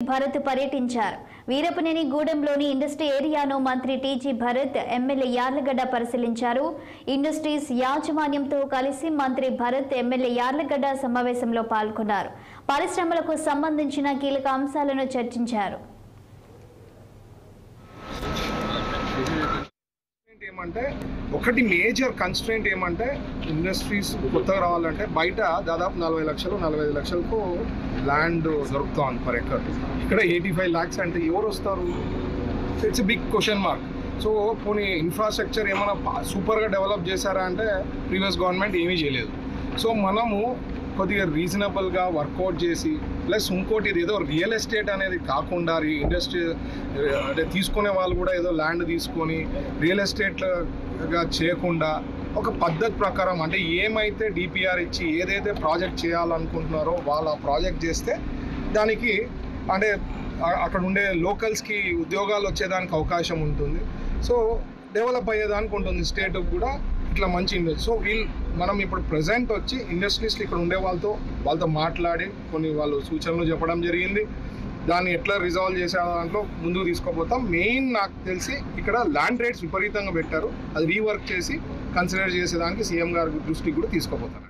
భరత్ పర్యటించారు. వీరపనేని గూడెంలోని ఇండస్ట్రీ ఏరియాను మంత్రి టీజీ భరత్, ఎమ్మెల్యే యార్లగడ్డ పరిశీలించారు. ఇండస్ట్రీస్ యాజమాన్యంతో కలిసి మంత్రి భరత్, ఎమ్మెల్యే యార్లగడ్డ సమావేశంలో పాల్గొన్నారు. పరిశ్రమలకు సంబంధించిన కీలక అంశాలను చర్చించారు. ఏమంటే ఒకటి మేజర్ కన్స్ట్రెయింట్ ఏమంటే ఇండస్ట్రీస్ కొత్తగా రావాలంటే బయట దాదాపు 40 లక్షలు 45 లక్షలకు ల్యాండ్ దొరుకుతుంది పర్ ఎకర్. ఇక్కడ 85 lakhs అంటే ఎవరు వస్తారు? It's big question mark. So పోనీ ఇన్ఫ్రాస్ట్రక్చర్ ఏమైనా సూపర్గా డెవలప్ చేశారా అంటే ప్రీవియస్ గవర్నమెంట్ ఏమీ చేయలేదు. సో మనము కొద్దిగా రీజనబుల్గా వర్కౌట్ చేసి ప్లస్ ఇంకోటి ఏదో రియల్ ఎస్టేట్ అనేది కాకుండా ఇండస్ట్రీ అంటే తీసుకునే వాళ్ళు కూడా ఏదో ల్యాండ్ తీసుకొని రియల్ ఎస్టేట్గా చేయకుండా ఒక పద్ధతి ప్రకారం అంటే ఏమైతే డిపిఆర్ ఇచ్చి ఏదైతే ప్రాజెక్ట్ చేయాలనుకుంటున్నారో వాళ్ళు ఆ ప్రాజెక్ట్ చేస్తే దానికి అంటే అక్కడ ఉండే లోకల్స్కి ఉద్యోగాలు వచ్చేదానికి అవకాశం ఉంటుంది. సో డెవలప్ అయ్యేదానికి ఉంటుంది స్టేట్కి కూడా ఇట్లా మంచి ఇండస్ట్రీ. సో మనం ఇప్పుడు ప్రజెంట్ వచ్చి ఇండస్ట్రీస్లో ఇక్కడ ఉండే వాళ్ళతో మాట్లాడి కొన్ని వాళ్ళు సూచనలు చెప్పడం జరిగింది. దాన్ని ఎట్లా రిజాల్వ్ చేసే దాంట్లో ముందుకు తీసుకోపోతాం. మెయిన్ నాకు తెలిసి ఇక్కడ ల్యాండ్ రేట్స్ విపరీతంగా పెట్టారు, అది రీవర్క్ చేసి కన్సిడర్ చేసేదానికి సీఎం గారి దృష్టికి కూడా తీసుకోపోతారు.